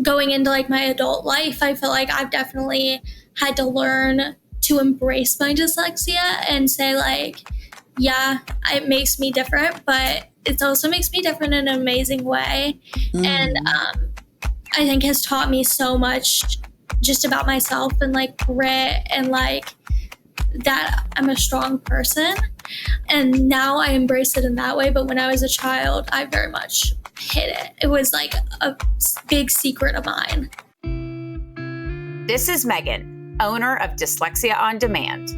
going into like my adult life, I feel like I've definitely had to learn to embrace my dyslexia and say like, yeah, it makes me different, but it also makes me different in an amazing way. And I think has taught me so much just about myself and like grit and like that I'm a strong person. And now I embrace it in that way. But when I was a child, I very much hid it. It was like a big secret of mine. This is Megan, owner of Dyslexia On Demand.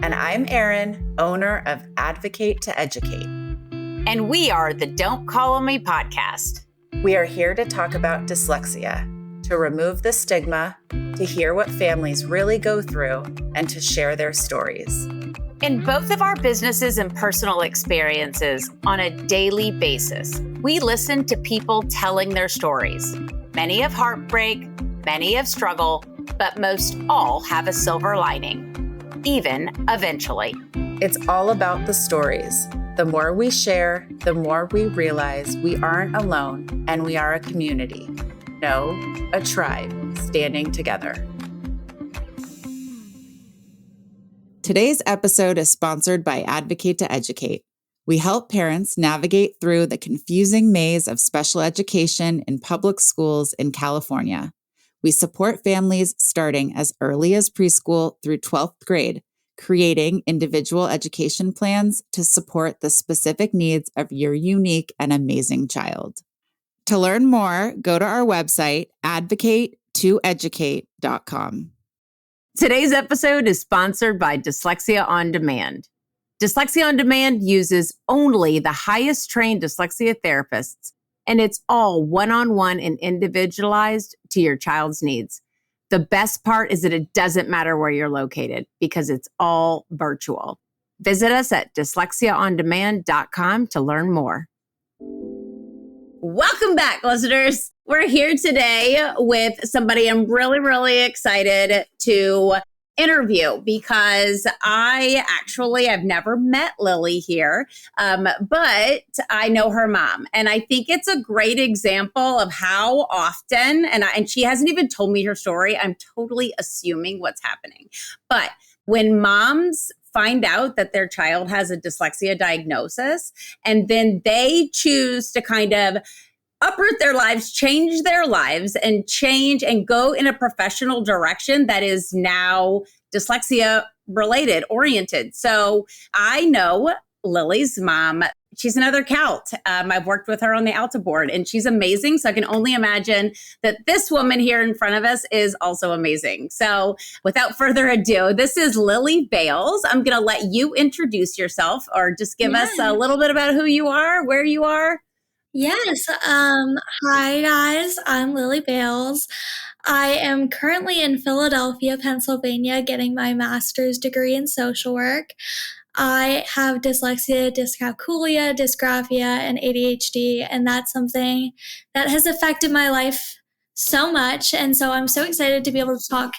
And I'm Eryn, owner of Advocate to Educate. And we are the Don't Call on Me podcast. We are here to talk about dyslexia, to remove the stigma, to hear what families really go through, and to share their stories. In both of our businesses and personal experiences on a daily basis, we listen to people telling their stories. Many of heartbreak, many of struggle, but most all have a silver lining, even eventually. It's all about the stories. The more we share, the more we realize we aren't alone and we are a community. No, a tribe standing together. Today's episode is sponsored by Advocate to Educate. We help parents navigate through the confusing maze of special education in public schools in California. We support families starting as early as preschool through 12th grade, creating individual education plans to support the specific needs of your unique and amazing child. To learn more, go to our website, advocate2educate.com. Today's episode is sponsored by Dyslexia On Demand. Dyslexia On Demand uses only the highest trained dyslexia therapists, and it's all one-on-one and individualized to your child's needs. The best part is that it doesn't matter where you're located because it's all virtual. Visit us at dyslexiaondemand.com to learn more. Welcome back, listeners. We're here today with somebody I'm really, really excited to interview because I've never met Lily here, but I know her mom. And I think it's a great example of how often, and she hasn't even told me her story, I'm totally assuming what's happening. But when moms find out that their child has a dyslexia diagnosis, and then they choose to kind of uproot their lives, change their lives, and go in a professional direction that is now dyslexia related, oriented. So I know Lily's mom. She's another Calt. I've worked with her on the Alta board, and she's amazing. So I can only imagine that this woman here in front of us is also amazing. So without further ado, this is Lily Bailes. I'm going to let you introduce yourself or just give us a little bit about who you are, where you are. Yes. Hi, guys. I'm Lily Bailes. I am currently in Philadelphia, Pennsylvania, getting my master's degree in social work. I have dyslexia, dyscalculia, dysgraphia, and ADHD, and that's something that has affected my life so much. And so I'm so excited to be able to talk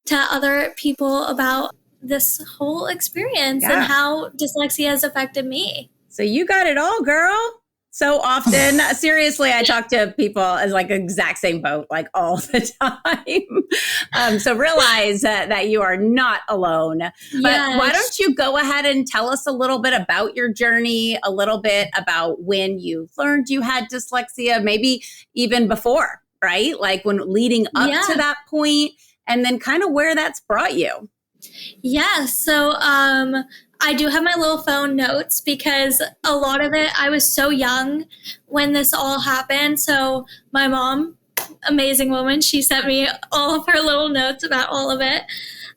to other people about this whole experience and how dyslexia has affected me. So you got it all, girl. So often, seriously, I talk to people as like exact same boat, like all the time. So realize that you are not alone. Yes. But why don't you go ahead and tell us a little bit about your journey, a little bit about when you learned you had dyslexia, maybe even before, right? Like when leading up to that point, and then kind of where that's brought you. Yeah. So, I do have my little phone notes because a lot of it, I was so young when this all happened. So my mom, amazing woman, she sent me all of her little notes about all of it.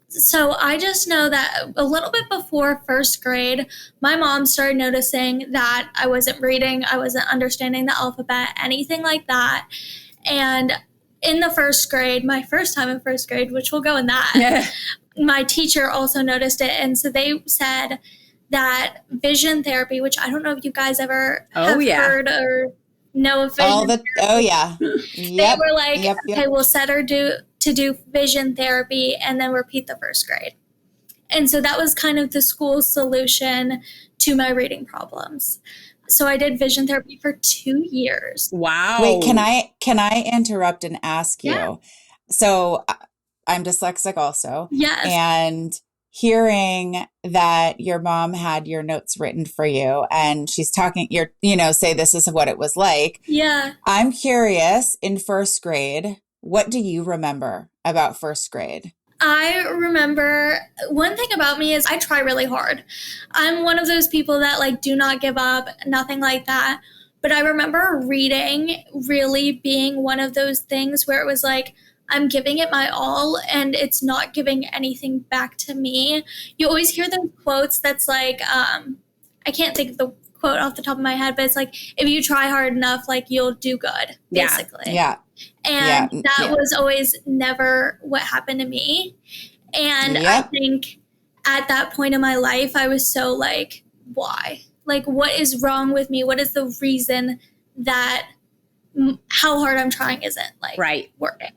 So I just know that a little bit before first grade, my mom started noticing that I wasn't reading, I wasn't understanding the alphabet, anything like that. And in the first grade, my first time in first grade, which we'll go in that, my teacher also noticed it. And so they said that vision therapy, which I don't know if you guys ever have heard or know of vision therapy. They were like, okay, we'll set her to do vision therapy and then repeat the first grade. And so that was kind of the school's solution to my reading problems. So I did vision therapy for 2 years. Wow. Wait, can I interrupt and ask you? Yeah. So I'm dyslexic also. Yes. And hearing that your mom had your notes written for you and she's talking, say this is what it was like. Yeah. I'm curious, in first grade, what do you remember about first grade? I remember one thing about me is I try really hard. I'm one of those people that like do not give up, nothing like that. But I remember reading really being one of those things where it was like, I'm giving it my all and it's not giving anything back to me. You always hear those quotes that's like, I can't think of the quote off the top of my head, but it's like, if you try hard enough, like you'll do good, basically. Yeah. And that was always never what happened to me. And I think at that point in my life, I was so like, why? Like, what is wrong with me? What is the reason that how hard I'm trying isn't like working?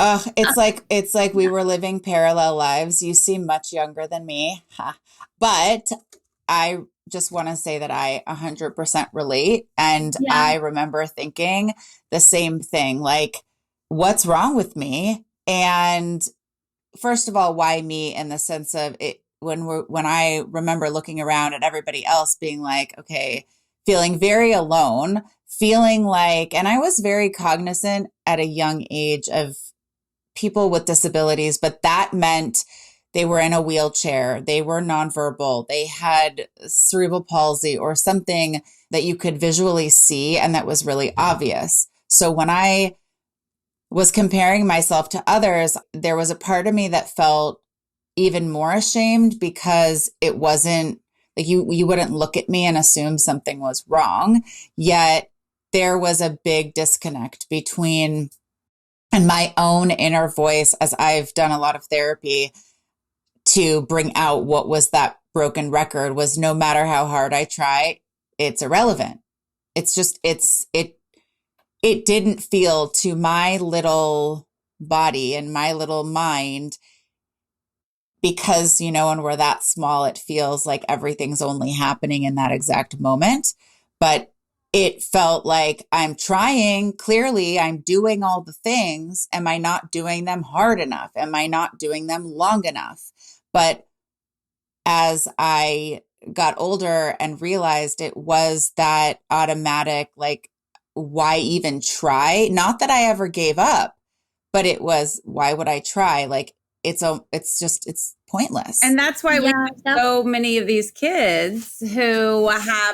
It's like we were living parallel lives. You seem much younger than me, but I just want to say that I 100% relate. And I remember thinking the same thing, like, what's wrong with me? And first of all, why me, in the sense of it, when I remember looking around at everybody else being like, okay, feeling very alone, feeling like, and I was very cognizant at a young age of people with disabilities, but that meant they were in a wheelchair, they were nonverbal, they had cerebral palsy or something that you could visually see and that was really obvious. So when I was comparing myself to others, there was a part of me that felt even more ashamed because it wasn't like you wouldn't look at me and assume something was wrong. Yet there was a big disconnect between and my own inner voice, as I've done a lot of therapy to bring out what was that broken record, was no matter how hard I try, it's irrelevant. It's just, it didn't feel to my little body and my little mind, because, when we're that small, it feels like everything's only happening in that exact moment. But it felt like I'm trying, clearly I'm doing all the things. Am I not doing them hard enough? Am I not doing them long enough? But as I got older and realized it was that automatic, like, why even try? Not that I ever gave up, but it was, why would I try? Like, it's pointless. And that's why we have so many of these kids who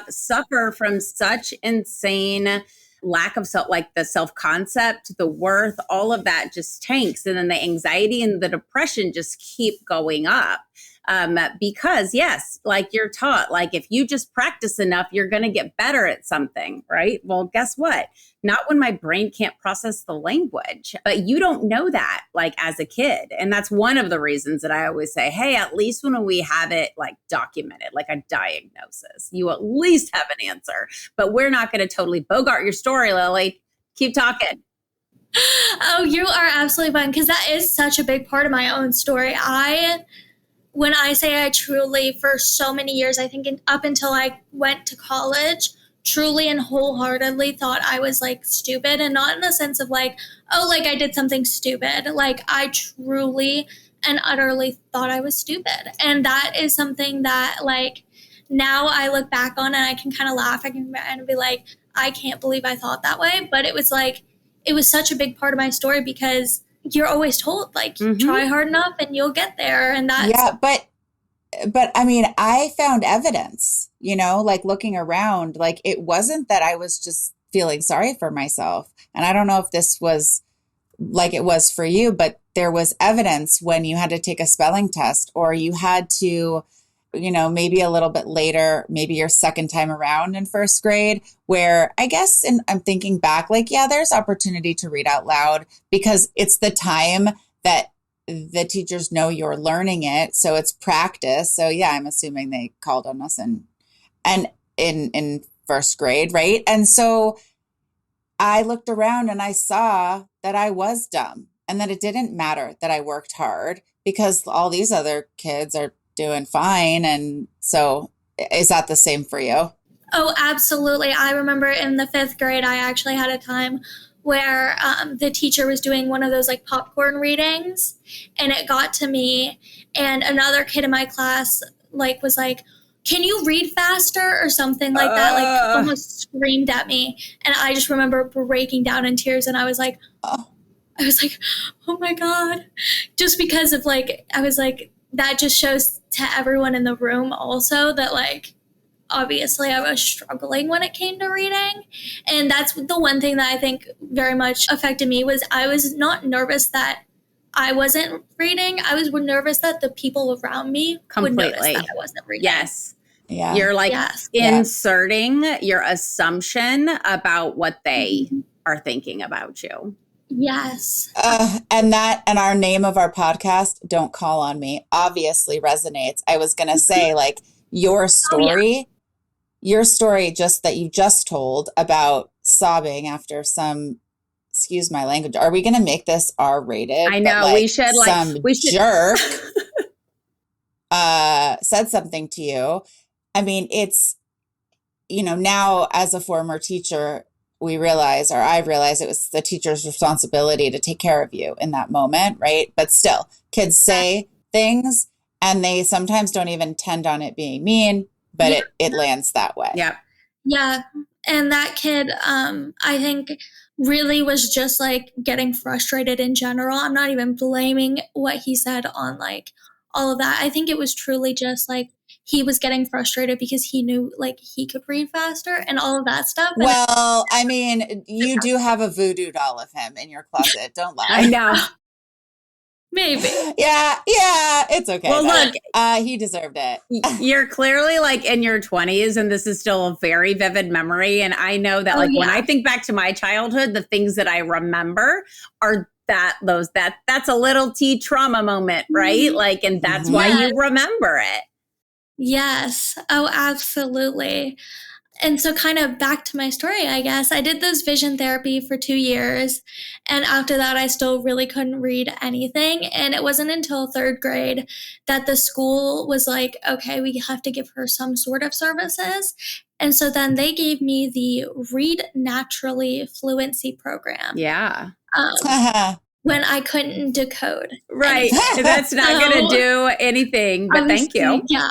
suffer from such insane lack of the self-concept, the worth, all of that just tanks. And then the anxiety and the depression just keep going up. Because yes, like you're taught, like if you just practice enough, you're going to get better at something, right? Well, guess what? Not when my brain can't process the language, but you don't know that like as a kid. And that's one of the reasons that I always say, hey, at least when we have it like documented, like a diagnosis, you at least have an answer, but we're not going to totally bogart your story, Lily. Keep talking. Oh, you are absolutely fine. Cause that is such a big part of my own story. When I say I truly, for so many years, I think up until I went to college, truly and wholeheartedly thought I was like stupid, and not in the sense of like, oh, like I did something stupid. Like I truly and utterly thought I was stupid. And that is something that like now I look back on and I can kind of laugh. I can and be like, I can't believe I thought that way. But it was like, it was such a big part of my story because you're always told like try hard enough and you'll get there. And that's but I mean, I found evidence, like looking around, like it wasn't that I was just feeling sorry for myself. And I don't know if this was like it was for you, but there was evidence when you had to take a spelling test or you had to, maybe a little bit later, maybe your second time around in first grade, where I guess, and I'm thinking back, like, yeah, there's opportunity to read out loud because it's the time that the teachers know you're learning it. So it's practice. So yeah, I'm assuming they called on us and in first grade. Right. And so I looked around and I saw that I was dumb and that it didn't matter that I worked hard because all these other kids are doing fine. And so is that the same for you? Oh, absolutely. I remember in the 5th grade, I actually had a time where the teacher was doing one of those like popcorn readings, and it got to me, and another kid in my class like was like, "Can you read faster?" or something like that, like almost screamed at me. And I just remember breaking down in tears, and I was like, Oh. oh my God. Just because of like, I was like, that just shows to everyone in the room also that like, obviously I was struggling when it came to reading. And that's the one thing that I think very much affected me was I was not nervous that I wasn't reading. I was nervous that the people around me would notice that I wasn't reading. Yes. Yeah. You're like inserting your assumption about what they are thinking about you. Yes. And our name of our podcast, Don't Call on Me, obviously resonates. I was going to say, like, your story just that you just told about sobbing after some, excuse my language, are we going to make this R-rated? I know, we should. Jerk said something to you. I mean, it's, now as a former teacher, I realize it was the teacher's responsibility to take care of you in that moment, right? But still, kids say things and they sometimes don't even intend on it being mean, but it lands that way. Yeah. Yeah. And that kid, I think really was just like getting frustrated in general. I'm not even blaming what he said on like all of that. I think it was truly just like he was getting frustrated because he knew like he could read faster and all of that stuff. Well, I mean, you do have a voodoo doll of him in your closet. Don't lie. I know. Maybe. Yeah, it's okay. Well, look, he deserved it. You're clearly like in your 20s, and this is still a very vivid memory. And I know that when I think back to my childhood, the things that I remember are that's a little T trauma moment, right? Like, and that's why you remember it. Yes. Oh, absolutely. And so kind of back to my story, I guess. I did this vision therapy for 2 years. And after that, I still really couldn't read anything. And it wasn't until 3rd grade that the school was like, okay, we have to give her some sort of services. And so then they gave me the Read Naturally Fluency program. Yeah. When I couldn't decode. Right. That's not going to do anything, but thank you. Yeah.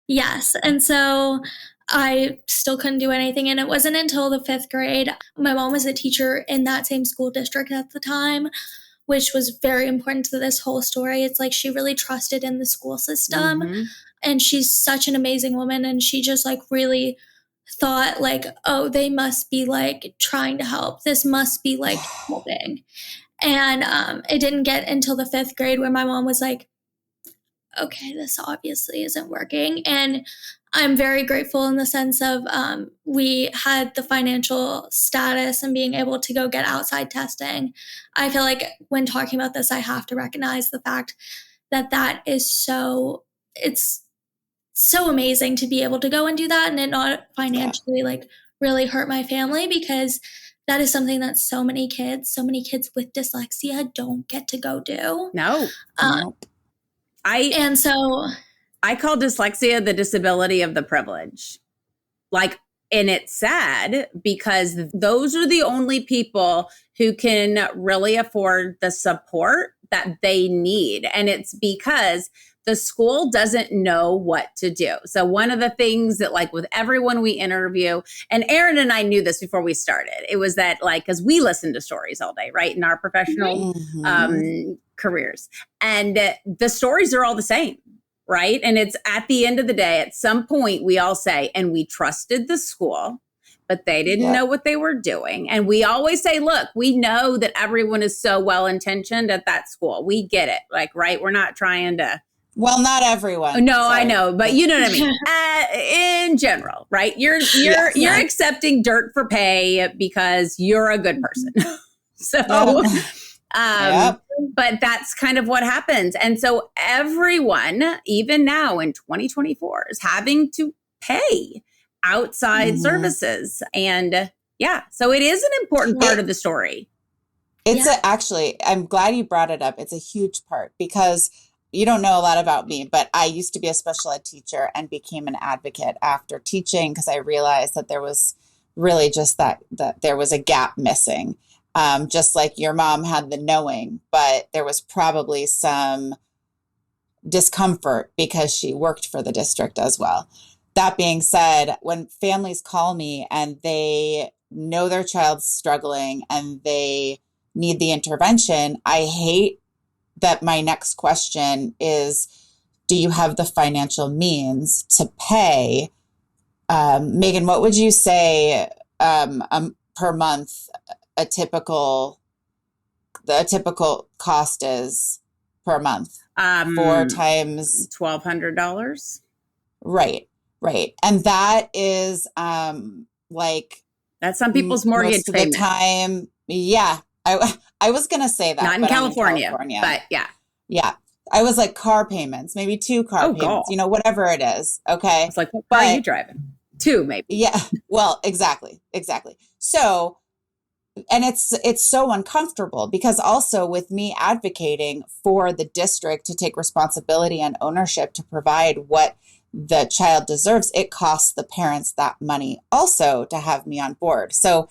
Yes. And so I still couldn't do anything. And it wasn't until the 5th grade. My mom was a teacher in that same school district at the time, which was very important to this whole story. It's like she really trusted in the school system. And she's such an amazing woman. And she just like really thought like, oh, they must be like trying to help. This must be like helping. And it didn't get until the 5th grade where my mom was like, okay, this obviously isn't working. And I'm very grateful in the sense of we had the financial status and being able to go get outside testing. I feel like when talking about this, I have to recognize the fact that it's so amazing to be able to go and do that and it not financially like really hurt my family, because that is something that so many kids with dyslexia don't get to go do. No. I call dyslexia the disability of the privilege. Like, and it's sad because those are the only people who can really afford the support that they need. And it's because the school doesn't know what to do. So one of the things that like with everyone we interview, and Eryn and I knew this before we started, it was that like, because we listen to stories all day, right? In our professional careers. And the stories are all the same, right? And it's at the end of the day, at some point we all say, and we trusted the school, but they didn't know what they were doing. And we always say, look, we know that everyone is so well-intentioned at that school. We get it. Like, right? We're not trying to. Well, not everyone. No, sorry. I know, but you know what I mean. In general, right? You're accepting dirt for pay because you're a good person. So, but that's kind of what happens. And so everyone, even now in 2024, is having to pay outside services. And so it is an important part of the story. It's actually, I'm glad you brought it up. It's a huge part because you don't know a lot about me, but I used to be a special ed teacher and became an advocate after teaching because I realized that there was really just that there was a gap missing. Just like your mom had the knowing, but there was probably some discomfort because she worked for the district as well. That being said, when families call me and they know their child's struggling and they need the intervention, I hate that my next question is, do you have the financial means to pay? Megan, what would you say per month the typical cost is per month? 4 times $1,200. Right. And that is like that's some people's mortgage most of payment. the time. Yeah. I was going to say that. Not in California, but yeah. Yeah. I was like car payments, maybe 2 car payments, God. Whatever it is. Okay. It's like, what car are you driving? 2 maybe. Yeah. Well, exactly. So, and it's so uncomfortable because also with me advocating for the district to take responsibility and ownership to provide what the child deserves, it costs the parents that money also to have me on board. So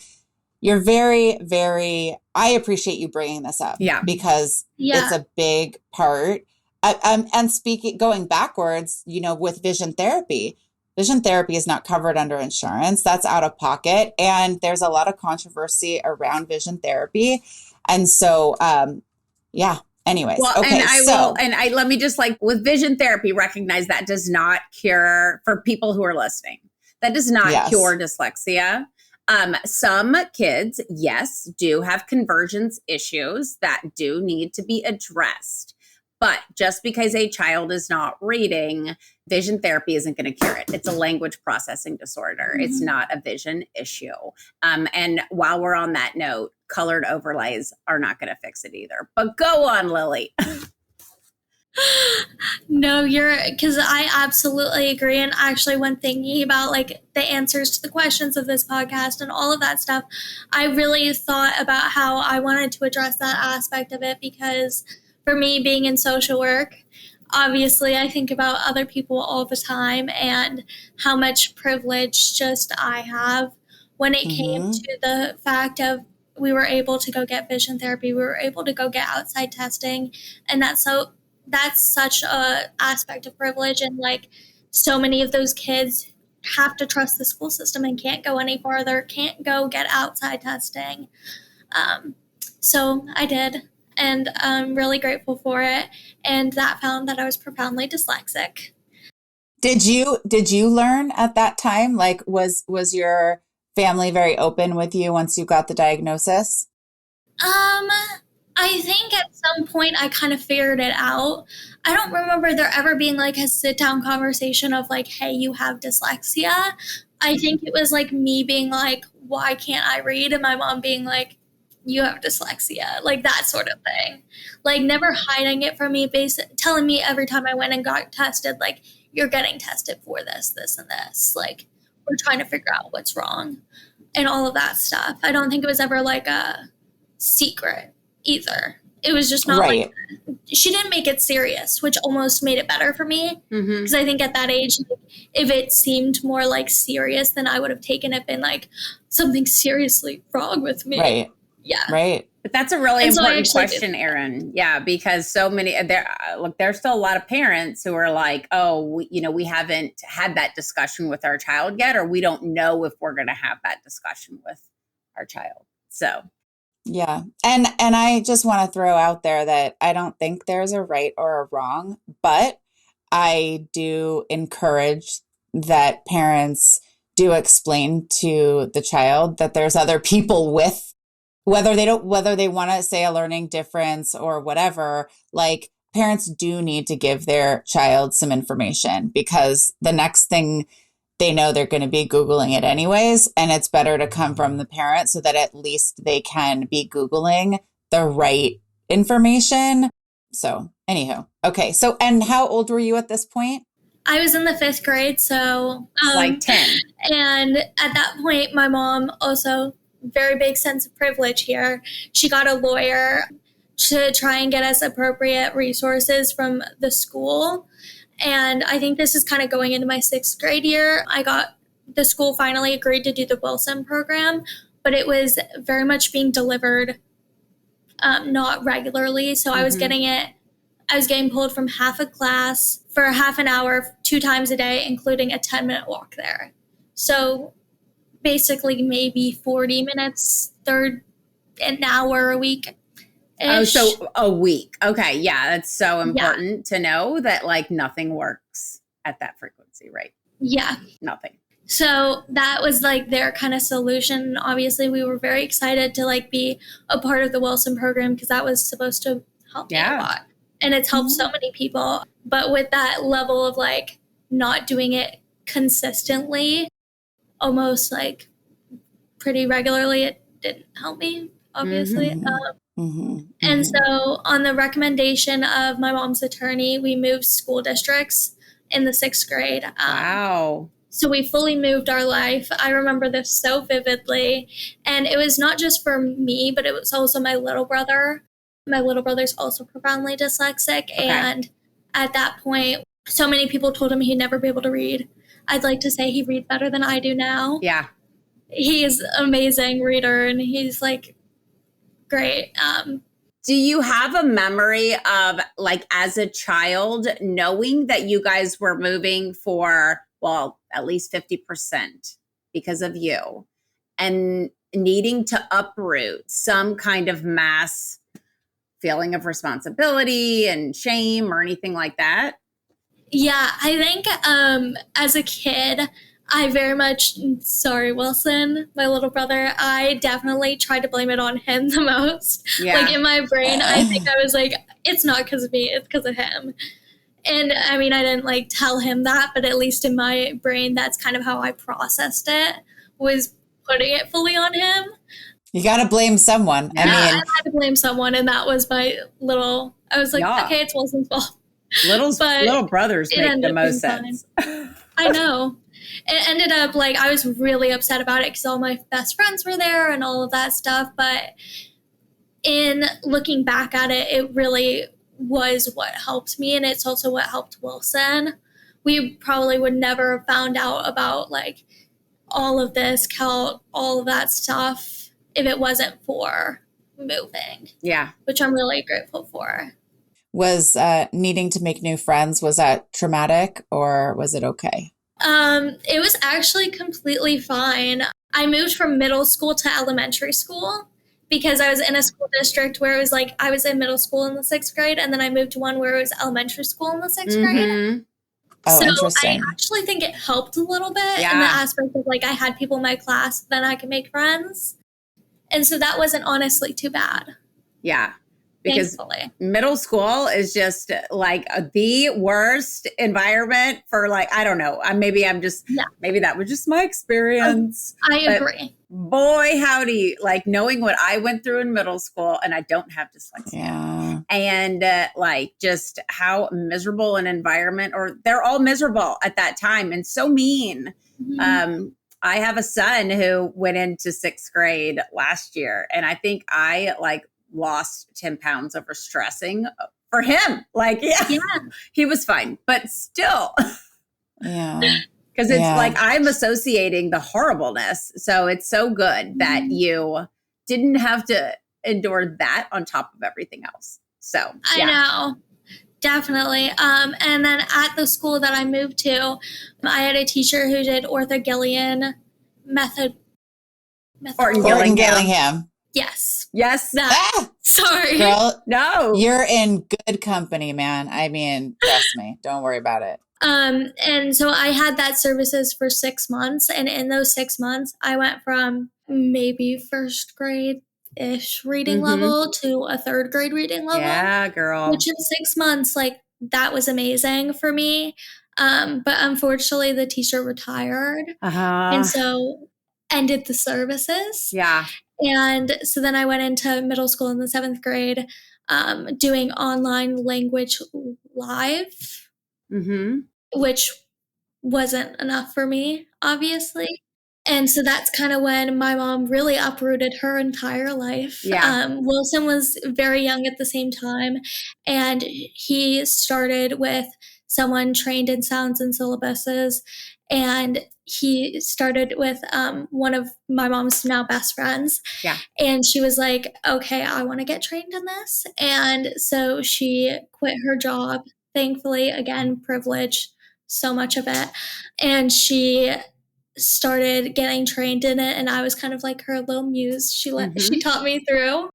you're very, very, I appreciate you bringing this up. Yeah. Because it's a big part. And speaking, going backwards, with vision therapy is not covered under insurance. That's out of pocket. And there's a lot of controversy around vision therapy. And so, anyways. Well, okay, let me just with vision therapy, recognize that does not cure, for people who are listening, that does not cure dyslexia. Some kids, yes, do have convergence issues that do need to be addressed. But just because a child is not reading, vision therapy isn't going to cure it. It's a language processing disorder. Mm-hmm. It's not a vision issue. And while we're on that note, colored overlays are not going to fix it either. But go on, Lily. No, because I absolutely agree. And actually, when thinking about the answers to the questions of this podcast and all of that stuff, I really thought about how I wanted to address that aspect of it because for me, being in social work, obviously I think about other people all the time and how much privilege just I have when it came to the fact of we were able to go get vision therapy, we were able to go get outside testing, and that's such a aspect of privilege, and so many of those kids have to trust the school system and can't go any farther, can't go get outside testing. So I did. And I'm really grateful for it. And that found that I was profoundly dyslexic. Did you learn at that time? Was your family very open with you once you got the diagnosis? I think at some point I kind of figured it out. I don't remember there ever being a sit down conversation of hey, you have dyslexia. I think it was me being why can't I read? And my mom being you have dyslexia, that sort of thing. Never hiding it from me, telling me every time I went and got tested, you're getting tested for this, and this. We're trying to figure out what's wrong and all of that stuff. I don't think it was ever a secret either. It was just not she didn't make it serious, which almost made it better for me. Because I think at that age, if it seemed more serious, then I would have taken it, been something seriously wrong with me. Right. Yeah. Right. But that's a really important question, Eryn. Yeah, because so many there's still a lot of parents who are we haven't had that discussion with our child yet, or we don't know if we're going to have that discussion with our child. So, yeah. And I just want to throw out there that I don't think there's a right or a wrong, but I do encourage that parents do explain to the child that there's other people with, whether they want to say a learning difference or whatever, parents do need to give their child some information because the next thing they know, they're going to be Googling it anyways. And it's better to come from the parent so that at least they can be Googling the right information. So anywho, okay. So, and how old were you at this point? I was in the 5th grade. So 10. And at that point, my mom also, very big sense of privilege here. She got a lawyer to try and get us appropriate resources from the school. And I think this is kind of going into my 6th grade year. The school finally agreed to do the Wilson program, but it was very much being delivered not regularly. So I was getting pulled from half a class for half an hour, 2 times a day, including a 10-minute walk there. So basically maybe 40 minutes, an hour a week. Oh, so a week. Okay. Yeah. That's so important to know that like nothing works at that frequency, right? Yeah. Nothing. So that was like their kind of solution. Obviously, we were very excited to like be a part of the Wilson program because that was supposed to help me a lot. And it's helped so many people. But with that level of like not doing it consistently, almost like pretty regularly, it didn't help me, obviously. And so on the recommendation of my mom's attorney, we moved school districts in the 6th grade. Wow. So we fully moved our life. I remember this so vividly. And it was not just for me, but it was also my little brother. My little brother's also profoundly dyslexic. Okay. And at that point, so many people told him he'd never be able to read. I'd like to say he reads better than I do now. Yeah. He is an amazing reader, and he's like great. Do you have a memory of like as a child knowing that you guys were moving for, well, at least 50% because of you and needing to uproot some kind of mass feeling of responsibility and shame or anything like that? Yeah, I think as a kid, I very much, sorry, Wilson, my little brother, I definitely tried to blame it on him the most. Yeah. Like in my brain, I think I was like, it's not because of me, it's because of him. And I mean, I didn't like tell him that, but at least in my brain, that's kind of how I processed it, was putting it fully on him. You got to blame someone. Yeah, I had to blame someone. And that was I was like, okay, it's Wilson's fault. Little brothers make the most sense. I know. It ended up like I was really upset about it because all my best friends were there and all of that stuff. But in looking back at it, it really was what helped me. And it's also what helped Wilson. We probably would never have found out about like all of this, all of that stuff if it wasn't for moving. Yeah. Which I'm really grateful for. Was needing to make new friends, was that traumatic or was it okay? It was actually completely fine. I moved from middle school to elementary school because I was in a school district where it was like I was in middle school in the 6th grade, and then I moved to one where it was elementary school in the 6th grade. Oh, so interesting. I actually think it helped a little bit in the aspect of like I had people in my class, then I could make friends. And so that wasn't honestly too bad. Yeah. Because thankfully. Middle school is just like the worst environment for like, I don't know. Maybe that was just my experience. I agree. Boy, howdy, like knowing what I went through in middle school, and I don't have dyslexia. Yeah. And like just how miserable an environment, or they're all miserable at that time and so mean. I have a son who went into 6th grade last year, and I think I like lost 10 pounds over stressing for him. Like, he was fine, but still. Yeah. Because it's like I'm associating the horribleness. So it's so good that you didn't have to endure that on top of everything else. So I know. Definitely. And then at the school that I moved to, I had a teacher who did orthogillion method. Orton Gillingham. Yes. Sorry. Girl, no. You're in good company, man. I mean, trust me. Don't worry about it. And so I had that services for 6 months. And in those 6 months, I went from maybe 1st grade-ish reading level to a 3rd grade reading level. Yeah, girl. Which in 6 months, like, that was amazing for me. But unfortunately, the teacher retired. And so ended the services. Yeah. And so then I went into middle school in the 7th grade, doing online language live, which wasn't enough for me, obviously. And so that's kind of when my mom really uprooted her entire life. Yeah. Wilson was very young at the same time, and he started with someone trained in sounds and syllabuses, and he started with one of my mom's now best friends. Yeah. And she was like, okay, I want to get trained in this. And so she quit her job, thankfully, again, privilege, so much of it. And she started getting trained in it, and I was kind of like her little muse. She taught me through.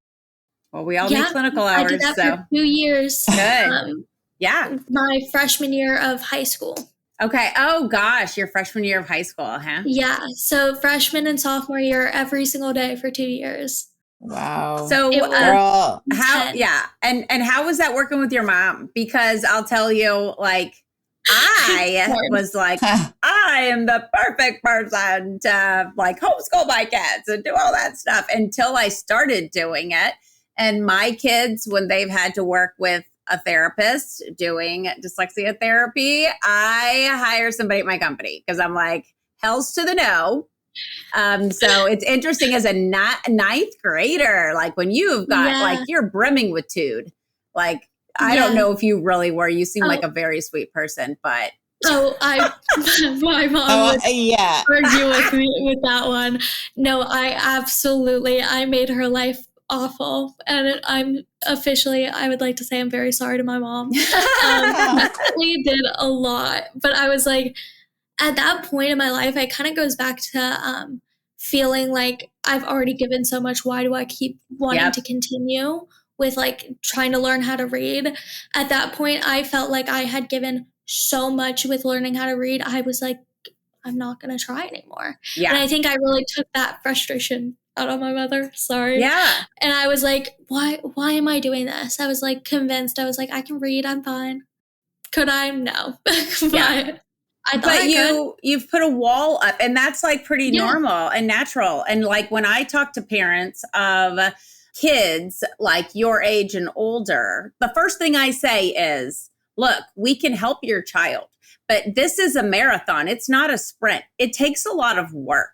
Well, we all need clinical hours. I did that for 2 years. Good. Yeah. My freshman year of high school. Okay. Oh gosh, your freshman year of high school, huh? Yeah. So freshman and sophomore year, every single day for 2 years. Wow. So girl, how? Yeah. And how was that working with your mom? Because I'll tell you, like, I was like, I am the perfect person to like homeschool my kids and do all that stuff until I started doing it. And my kids, when they've had to work with a therapist doing dyslexia therapy, I hire somebody at my company because I'm like, hell's to the no. So it's interesting as a ninth grader, like when you've got like you're brimming with tude, like I don't know if you really were. You seem like a very sweet person, but my mom would argue with me with that one. No, I made her life awful, and I would like to say I'm very sorry to my mom. We did a lot, but I was like, at that point in my life, it kind of goes back to feeling like I've already given so much. Why do I keep wanting to continue with like trying to learn how to read? At that point, I felt like I had given so much with learning how to read. I was like, I'm not going to try anymore. Yeah. And I think I really took that frustration out on my mother. Sorry. Yeah. And I was like, why am I doing this? I was like convinced. I was like, I can read. I'm fine. Could I? No. But you've put a wall up, and that's like pretty normal and natural. And like when I talk to parents of kids like your age and older, the first thing I say is, look, we can help your child, but this is a marathon. It's not a sprint. It takes a lot of work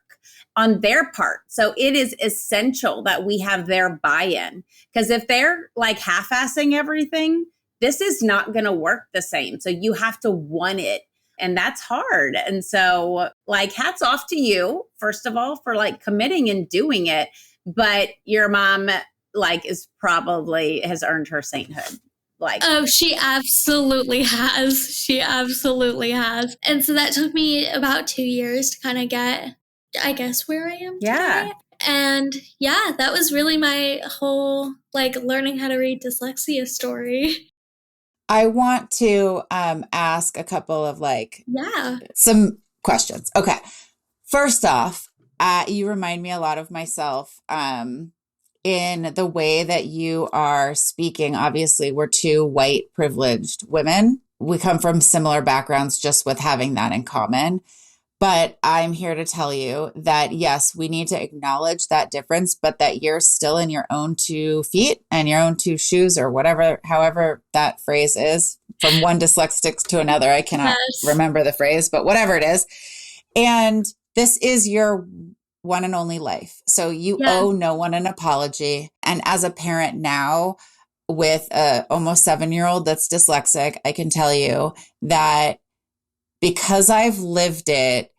on their part. So it is essential that we have their buy-in, because if they're like half-assing everything, this is not going to work the same. So you have to want it. And that's hard. And so like hats off to you, first of all, for like committing and doing it. But your mom like has earned her sainthood. Like, oh, she absolutely has. She absolutely has. And so that took me about 2 years to kind of get, I guess, where I am today. And that was really my whole like learning how to read dyslexia story. I want to ask a couple of some questions. Okay. First off, you remind me a lot of myself in the way that you are speaking. Obviously, we're two white privileged women. We come from similar backgrounds just with having that in common. But I'm here to tell you that, yes, we need to acknowledge that difference, but that you're still in your own 2 feet and your own 2 shoes, or whatever, however that phrase is, from one dyslexic to another. I cannot remember the phrase, but whatever it is. And this is your one and only life. So you owe no one an apology. And as a parent now with a almost 7-year-old that's dyslexic, I can tell you that because I've lived it,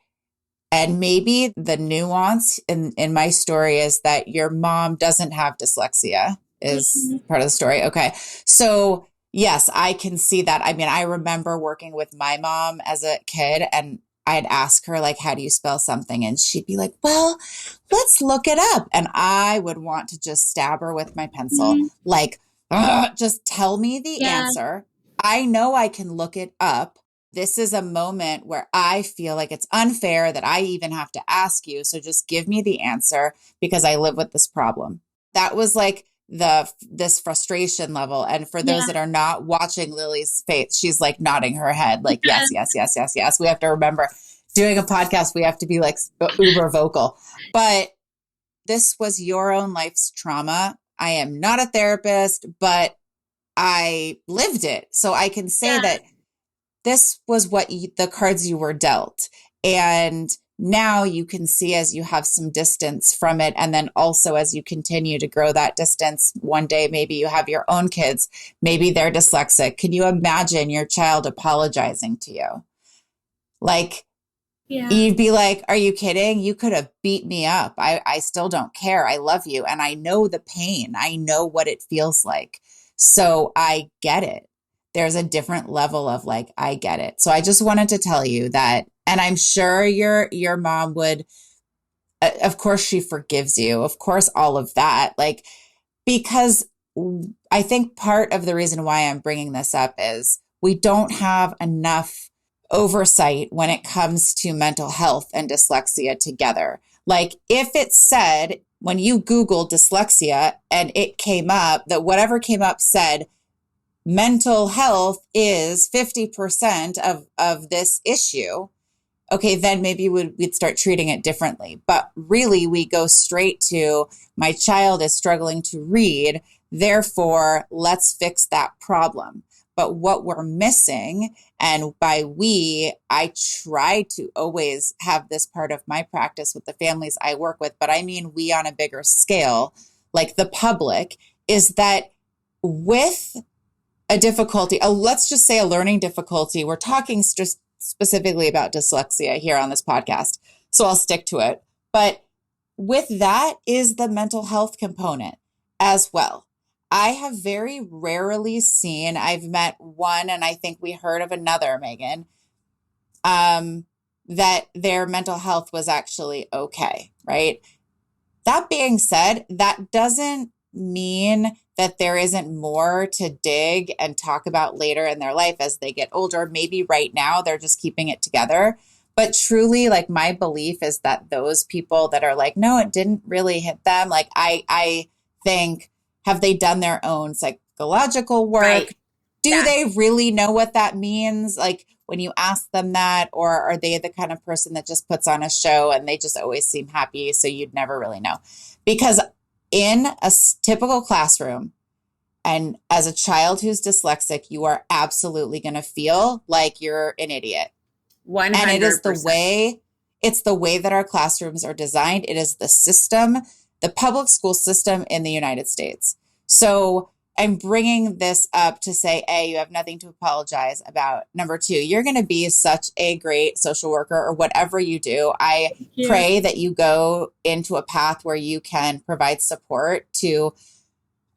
and maybe the nuance in my story is that your mom doesn't have dyslexia is part of the story. Okay. So yes, I can see that. I mean, I remember working with my mom as a kid, and I'd ask her like, how do you spell something? And she'd be like, well, let's look it up. And I would want to just stab her with my pencil. Like, just tell me the answer. I know I can look it up. This is a moment where I feel like it's unfair that I even have to ask you. So just give me the answer because I live with this problem. That was like this frustration level. And for those that are not watching Lily's face, she's like nodding her head like, yes, yes, yes, yes, yes. We have to remember doing a podcast. We have to be like uber vocal. But this was your own life's trauma. I am not a therapist, but I lived it. So I can say that this was the cards you were dealt. And now you can see as you have some distance from it. And then also as you continue to grow that distance, one day, maybe you have your own kids, maybe they're dyslexic. Can you imagine your child apologizing to you? Like, Yeah. you'd be like, are you kidding? You could have beat me up. I still don't care. I love you. And I know the pain. I know what it feels like. So I get it. There's a different level of like, I get it. So I just wanted to tell you that, and I'm sure your mom would, of course she forgives you. Of course, all of that, like, because I think part of the reason why I'm bringing this up is we don't have enough oversight when it comes to mental health and dyslexia together. Like, if it said, when you Google dyslexia and it came up, that whatever came up said mental health is 50% of this issue, okay, then maybe we'd start treating it differently. But really, we go straight to, my child is struggling to read, therefore, let's fix that problem. But what we're missing, and by we, I try to always have this part of my practice with the families I work with, but I mean we on a bigger scale, like the public, is that with a difficulty, let's just say a learning difficulty, we're talking just specifically about dyslexia here on this podcast, so I'll stick to it. But with that is the mental health component as well. I have very rarely seen, I've met one, and I think we heard of another, Megan, that their mental health was actually okay, right? That being said, that doesn't mean that there isn't more to dig and talk about later in their life as they get older. Maybe right now they're just keeping it together. But truly, like, my belief is that those people that are like, no, it didn't really hit them. Like, I think, have they done their own psychological work? Right. Do they really know what that means? Like, when you ask them that, or are they the kind of person that just puts on a show and they just always seem happy, so you'd never really know? Because in a typical classroom, and as a child who's dyslexic, you are absolutely going to feel like you're an idiot. 100%. And it is it's the way that our classrooms are designed. It is the system, the public school system in the United States. So I'm bringing this up to say, A, you have nothing to apologize about. Number two, you're going to be such a great social worker or whatever you do. I pray that you go into a path where you can provide support to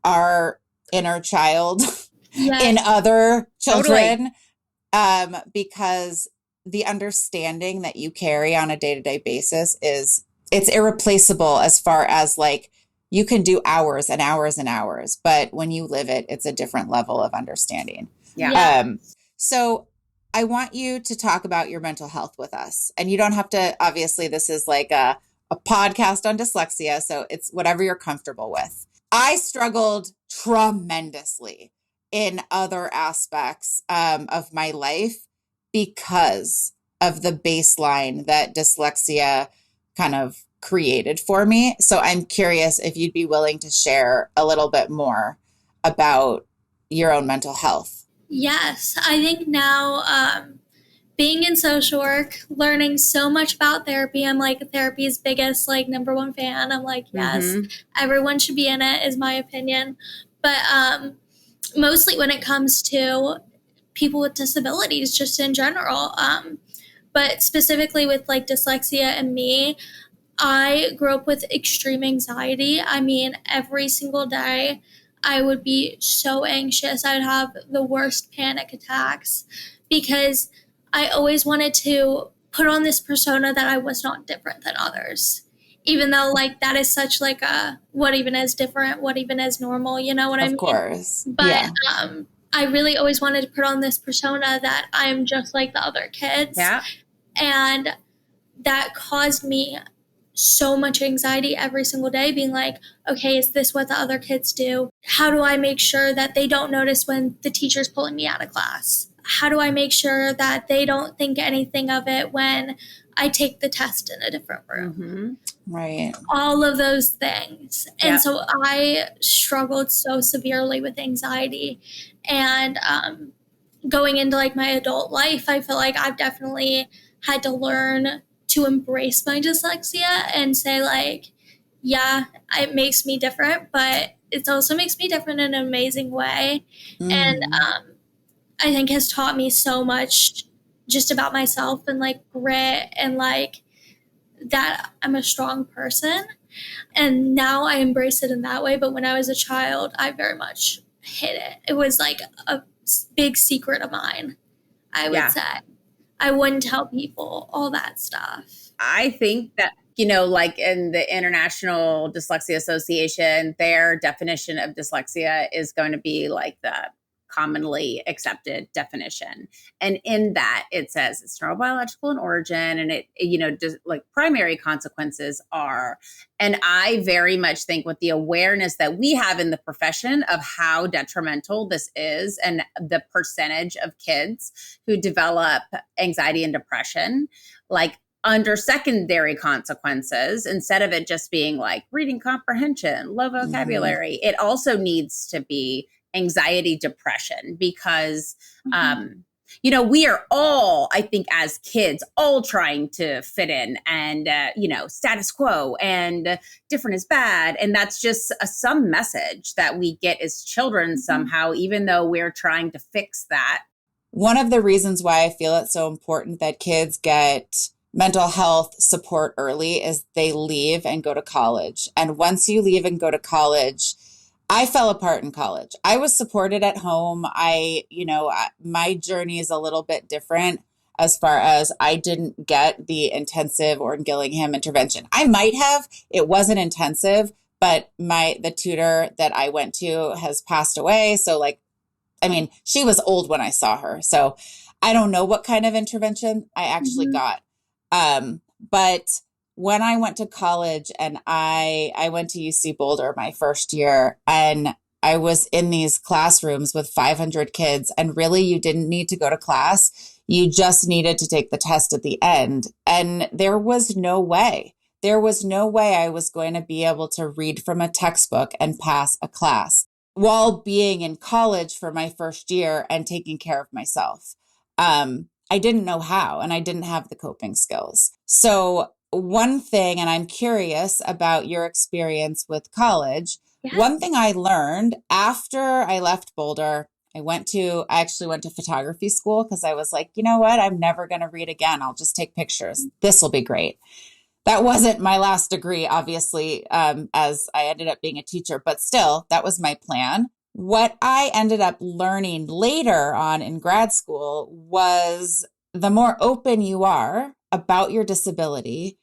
our inner child in other children, because the understanding that you carry on a day-to-day basis it's irreplaceable, as far as like, you can do hours and hours and hours, but when you live it, it's a different level of understanding. So I want you to talk about your mental health with us, and you don't have to, obviously this is like a podcast on dyslexia, so it's whatever you're comfortable with. I struggled tremendously in other aspects of my life because of the baseline that dyslexia kind of created for me. So I'm curious if you'd be willing to share a little bit more about your own mental health. Yes, I think now being in social work, learning so much about therapy, I'm like therapy's biggest, like, number one fan. I'm like, yes, everyone should be in it, is my opinion. But mostly when it comes to people with disabilities, just in general, but specifically with like dyslexia and me, I grew up with extreme anxiety. I mean, every single day I would be so anxious. I would have the worst panic attacks because I always wanted to put on this persona that I was not different than others. Even though, like, that is such like a, what even is different, what even is normal, you know what I mean? Of course. But I really always wanted to put on this persona that I'm just like the other kids. Yeah. And that caused me so much anxiety every single day, being like, okay, is this what the other kids do? How do I make sure that they don't notice when the teacher's pulling me out of class? How do I make sure that they don't think anything of it when I take the test in a different room? Right. All of those things. And so I struggled so severely with anxiety. And going into like my adult life, I feel like I've definitely had to learn to embrace my dyslexia and say like, yeah, it makes me different, but it also makes me different in an amazing way. And I think has taught me so much just about myself and like grit and like that I'm a strong person. And now I embrace it in that way. But when I was a child, I very much hid it. It was like a big secret of mine, I would say. I wouldn't tell people all that stuff. I think that, like in the International Dyslexia Association, their definition of dyslexia is going to be like the commonly accepted definition. And in that, it says it's neurobiological in origin, and it, like primary consequences are. And I very much think with the awareness that we have in the profession of how detrimental this is and the percentage of kids who develop anxiety and depression, like under secondary consequences, instead of it just being like reading comprehension, low vocabulary, it also needs to be anxiety, depression, because, we are all, I think, as kids, all trying to fit in and, status quo and different is bad. And that's just some message that we get as children somehow, even though we're trying to fix that. One of the reasons why I feel it's so important that kids get mental health support early is they leave and go to college. And once you leave and go to college, I fell apart in college. I was supported at home. My journey is a little bit different as far as I didn't get the intensive or Gillingham intervention. I might have. It wasn't intensive, but the tutor that I went to has passed away. So she was old when I saw her. So I don't know what kind of intervention I actually got. But when I went to college and I went to UC Boulder my first year, and I was in these classrooms with 500 kids, and really you didn't need to go to class. You just needed to take the test at the end. And there was no way I was going to be able to read from a textbook and pass a class while being in college for my first year and taking care of myself. I didn't know how, and I didn't have the coping skills. So one thing, and I'm curious about your experience with college. Yeah. One thing I learned after I left Boulder, I actually went to photography school because I was like, you know what? I'm never going to read again. I'll just take pictures. This will be great. That wasn't my last degree, obviously, as I ended up being a teacher, but still, that was my plan. What I ended up learning later on in grad school was the more open you are about your disability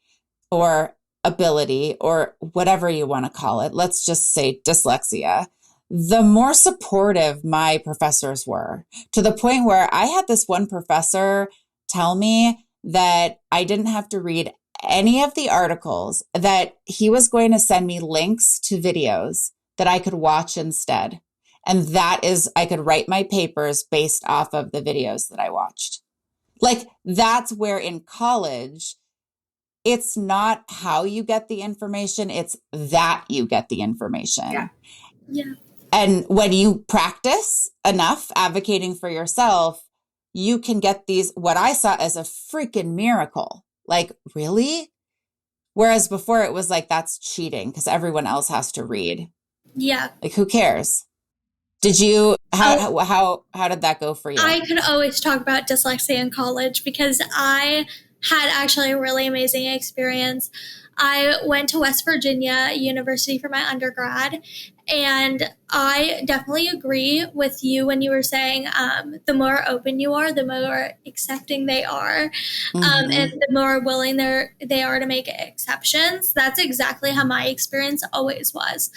or ability or whatever you want to call it, let's just say dyslexia, the more supportive my professors were, to the point where I had this one professor tell me that I didn't have to read any of the articles, that he was going to send me links to videos that I could watch instead. And that is, I could write my papers based off of the videos that I watched. Like, that's where in college, it's not how you get the information, it's that you get the information. Yeah. And when you practice enough advocating for yourself, you can get these, what I saw as a freaking miracle. Like, really? Whereas before it was like, that's cheating because everyone else has to read. Yeah. Like, who cares? Did you, how did that go for you? I could always talk about dyslexia in college because I had actually a really amazing experience. I went to West Virginia University for my undergrad, and I definitely agree with you when you were saying the more open you are, the more accepting they are, and the more willing they are to make exceptions. That's exactly how my experience always was.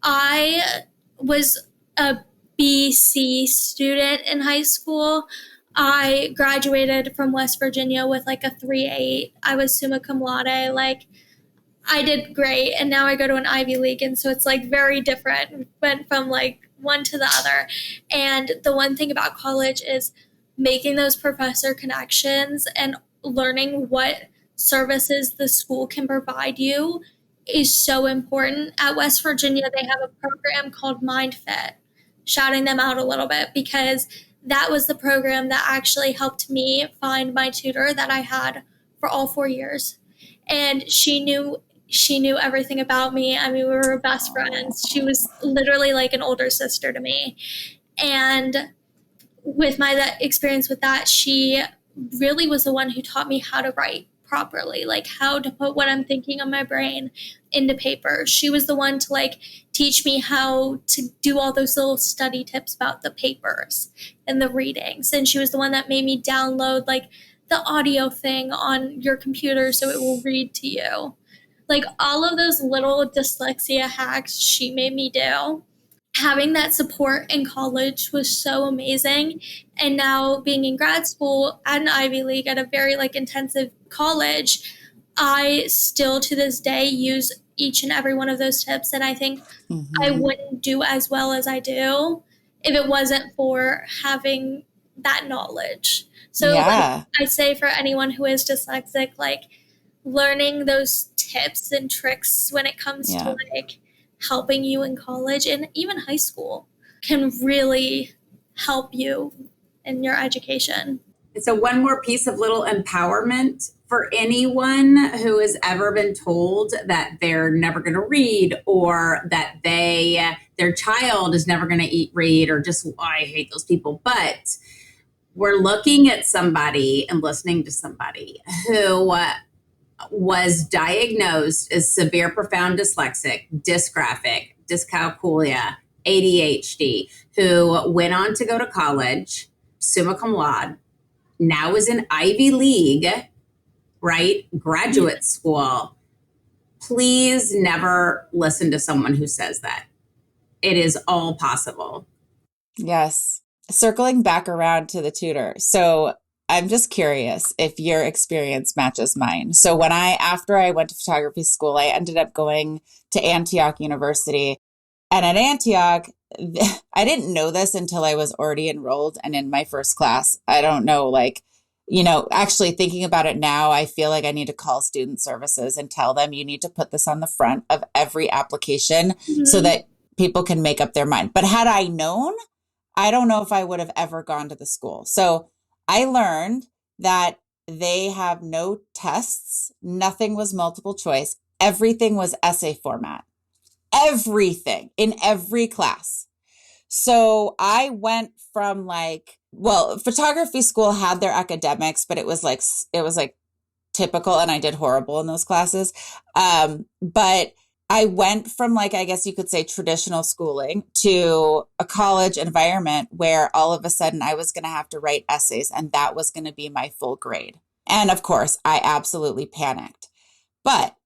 I was a BC student in high school. I graduated from West Virginia with like a 3.8. I was summa cum laude. Like, I did great, and now I go to an Ivy League, and so it's like very different. Went from like one to the other. And the one thing about college is making those professor connections and learning what services the school can provide you is so important. At West Virginia, they have a program called MindFit, shouting them out a little bit, because that was the program that actually helped me find my tutor that I had for all 4 years. And she knew everything about me. I mean, we were best friends. She was literally like an older sister to me. And with my that experience with that, she really was the one who taught me how to write properly, like how to put what I'm thinking on my brain into paper. She was the one to like teach me how to do all those little study tips about the papers and the readings. And she was the one that made me download like the audio thing on your computer so it will read to you. Like all of those little dyslexia hacks she made me do. Having that support in college was so amazing. And now being in grad school at an Ivy League at a very like intensive college, I still to this day use each and every one of those tips. And I think I wouldn't do as well as I do if it wasn't for having that knowledge. So like, I say for anyone who is dyslexic, like learning those tips and tricks when it comes to like helping you in college and even high school can really help you in your education. So one more piece of little empowerment for anyone who has ever been told that they're never going to read or that their child is never going to read or just, oh, I hate those people. But we're looking at somebody and listening to somebody who was diagnosed as severe profound dyslexic, dysgraphic, dyscalculia, ADHD, who went on to go to college, summa cum laude, now is in Ivy League, right? Graduate school. Please never listen to someone who says that. It is all possible. Yes. Circling back around to the tutor. So I'm just curious if your experience matches mine. So after I went to photography school, I ended up going to Antioch University. And at Antioch, I didn't know this until I was already enrolled and in my first class. I don't know, actually thinking about it now, I feel like I need to call student services and tell them you need to put this on the front of every application so that people can make up their mind. But had I known, I don't know if I would have ever gone to the school. So I learned that they have no tests. Nothing was multiple choice. Everything was essay format. Everything in every class. So I went from photography school had their academics, but it was like typical, and I did horrible in those classes. But I went from I guess you could say traditional schooling to a college environment where all of a sudden I was going to have to write essays, and that was going to be my full grade. And of course, I absolutely panicked. But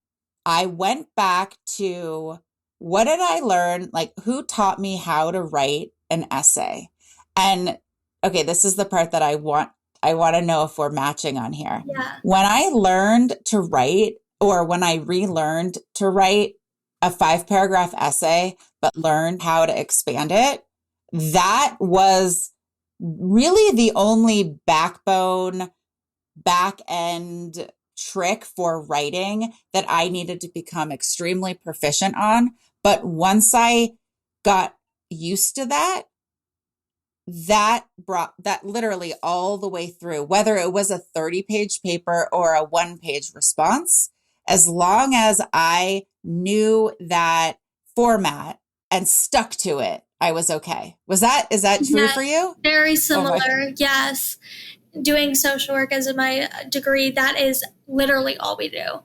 I went back to what did I learn? Who taught me how to write an essay? And okay, this is the part that I want to know if we're matching on here. Yeah. When I learned to write, or when I relearned to write a 5-paragraph essay, but learned how to expand it, that was really the only back-end trick for writing that I needed to become extremely proficient on. But once I got used to that brought that literally all the way through, whether it was a 30-page paper or a 1-page response, as long as I knew that format and stuck to it, I was okay. Is that true for you? Very similar. Yes. Doing social work as my degree, that is literally all we do.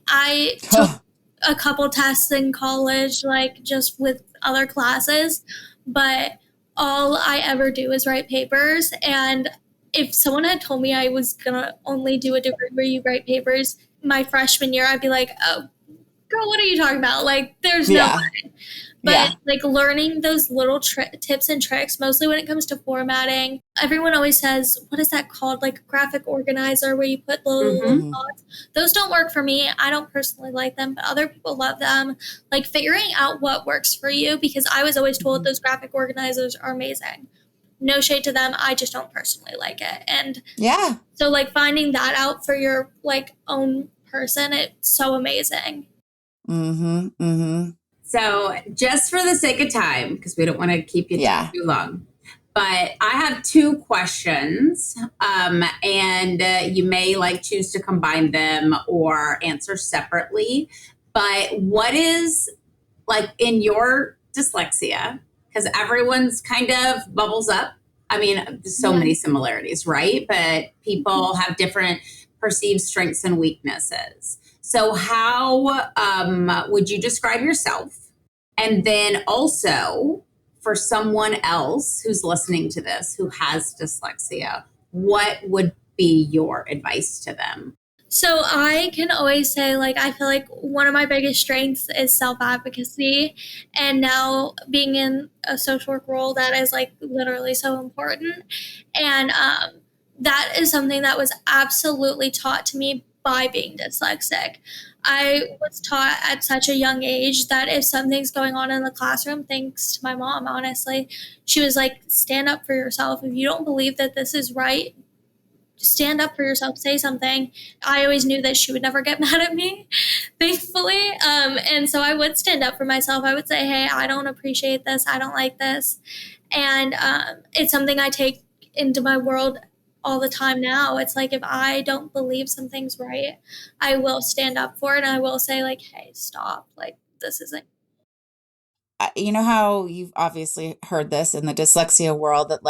I took a couple tests in college, just with other classes, but all I ever do is write papers. And if someone had told me I was going to only do a degree where you write papers my freshman year, I'd be like, oh, girl, what are you talking about? There's no way. But learning those little tips and tricks, mostly when it comes to formatting, everyone always says, what is that called? A graphic organizer where you put little thoughts. Those don't work for me. I don't personally like them, but other people love them. Figuring out what works for you, because I was always told those graphic organizers are amazing. No shade to them. I just don't personally like it. And so finding that out for your own person, it's so amazing. So just for the sake of time, because we don't want to keep you too long, but I have two questions, and you may choose to combine them or answer separately. But what is in your dyslexia, because everyone's kind of bubbles up. I mean, there's so many similarities, right? But people have different perceived strengths and weaknesses. So how would you describe yourself? And then also for someone else who's listening to this who has dyslexia, what would be your advice to them? So I can always say, I feel like one of my biggest strengths is self-advocacy. And now being in a social work role, that is literally so important. And that is something that was absolutely taught to me by being dyslexic. I was taught at such a young age that if something's going on in the classroom, thanks to my mom, honestly, she was like, stand up for yourself. If you don't believe that this is right, stand up for yourself, say something. I always knew that she would never get mad at me, thankfully. And so I would stand up for myself. I would say, hey, I don't appreciate this. I don't like this. And it's something I take into my world all the time now. It's like, if I don't believe something's right, I will stand up for it. And I will say hey, stop. This isn't. You know how you've obviously heard this in the dyslexia world that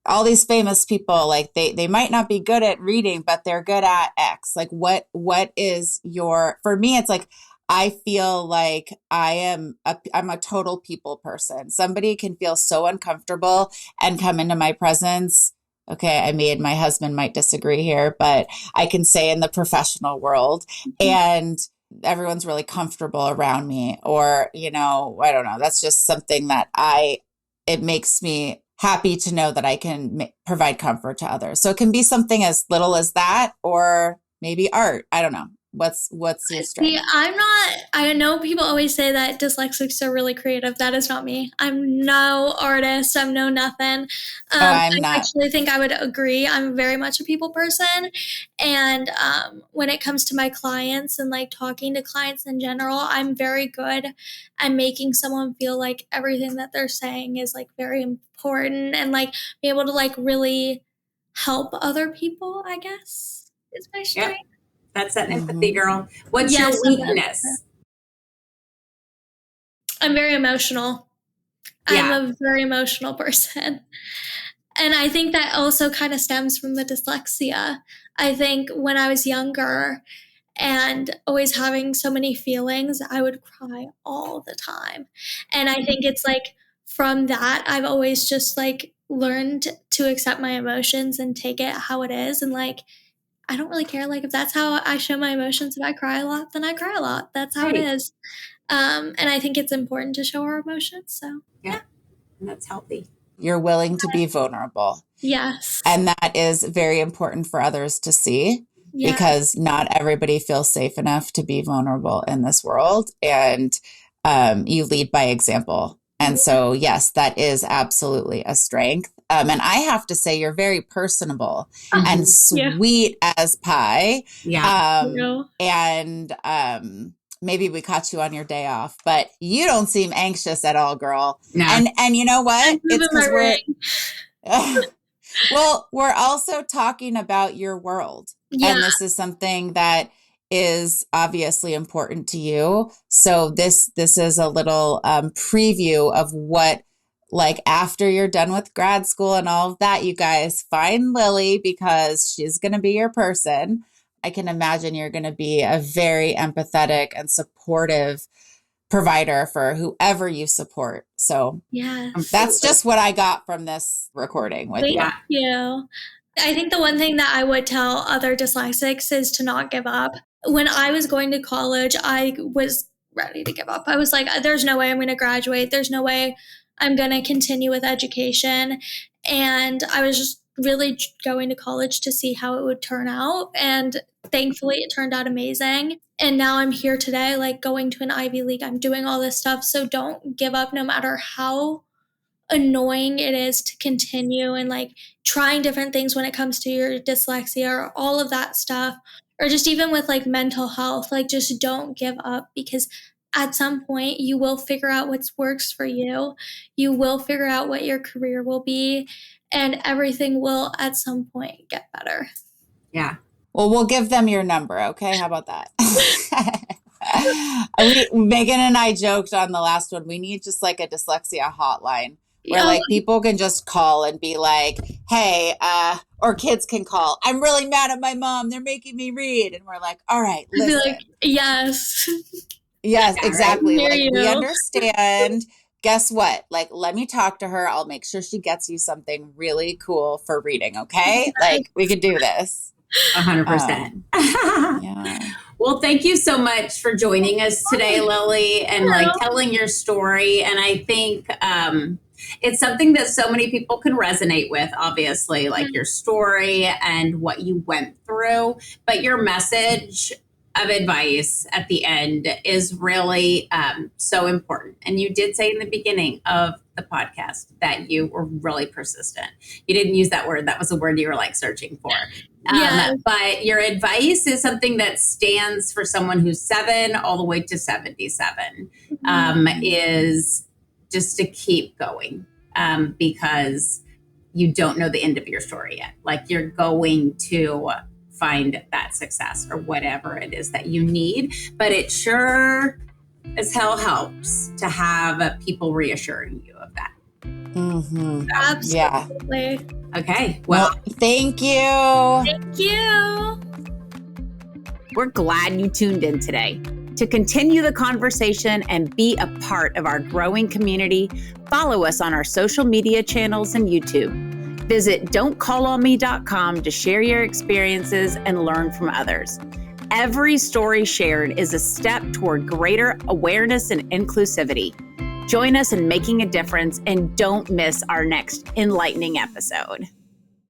all these famous people, they might not be good at reading, but they're good at X. What is for me, it's I feel like I'm a total people person. Somebody can feel so uncomfortable and come into my presence. Okay, my husband might disagree here, but I can say in the professional world, and everyone's really comfortable around me, or, I don't know. That's just something that it makes me happy to know that I can provide comfort to others. So it can be something as little as that, or maybe art. I don't know. What's your strength? See, I know people always say that dyslexics are really creative. That is not me. I'm no artist. I'm no nothing. I'm I not. actually think I would agree. I'm very much a people person. And when it comes to my clients and talking to clients in general, I'm very good at making someone feel like everything that they're saying is very important, and be able to really help other people, I guess, is my strength. Yep. That's that empathy, girl. What's Yes, your weakness? I'm very emotional. Yeah. I'm a very emotional person. And I think that also kind of stems from the dyslexia. I think when I was younger and always having so many feelings, I would cry all the time. And I think it's from that, I've always just learned to accept my emotions and take it how it is. And I don't really care. If that's how I show my emotions, if I cry a lot, then I cry a lot. That's how it is. And I think it's important to show our emotions. So yeah. And that's healthy. You're willing to be vulnerable. Yes. And that is very important for others to see, because not everybody feels safe enough to be vulnerable in this world. And you lead by example. And so, yes, that is absolutely a strength. And I have to say, you're very personable and sweet as pie. Yeah. And maybe we caught you on your day off, but you don't seem anxious at all, girl. No. And you know what? It's because well, we're also talking about your world. Yeah. And this is something that is obviously important to you. So this is a little preview of what, after you're done with grad school and all of that, you guys find Lily, because she's going to be your person. I can imagine you're going to be a very empathetic and supportive provider for whoever you support. So that's just what I got from this recording with you. Thank you. I think the one thing that I would tell other dyslexics is to not give up. When I was going to college, I was ready to give up. I was like, there's no way I'm going to graduate. There's no way I'm going to continue with education. And I was just really going to college to see how it would turn out. And thankfully, it turned out amazing. And now I'm here today, going to an Ivy League. I'm doing all this stuff. So don't give up, no matter how annoying it is to continue and trying different things when it comes to your dyslexia or all of that stuff, or just even with mental health. Just don't give up, because at some point you will figure out what works for you. You will figure out what your career will be, and everything will at some point get better. Yeah. Well, we'll give them your number. Okay. How about that? Megan and I joked on the last one. We need just like a dyslexia hotline where like people can just call and be like, hey, or kids can call. I'm really mad at my mom. They're making me read. And we're like, all right, listen. Like, yes. Yes, exactly. Right. Like we understand. Guess what? Like, let me talk to her. I'll make sure she gets you something really cool for reading. Okay. Like we could do this. 100%. Yeah. Well, thank you so much for joining us today, Lily, and like telling your story. And I think it's something that so many people can resonate with, obviously, like your story and what you went through. But your message of advice at the end is really so important. And you did say in the beginning of the podcast that you were really persistent. You didn't use that word. That was a word you were like searching for. But your advice is something that stands for someone who's 7 all the way to 77, is just to keep going because you don't know the end of your story yet. Like you're going to find that success or whatever it is that you need. But it sure as hell helps to have people reassuring you of that. Mm-hmm. Absolutely. Yeah. Okay. Well, thank you. Thank you. We're glad you tuned in today. To continue the conversation and be a part of our growing community, follow us on our social media channels and YouTube. Visit don'tcallonme.com to share your experiences and learn from others. Every story shared is a step toward greater awareness and inclusivity. Join us in making a difference and don't miss our next enlightening episode.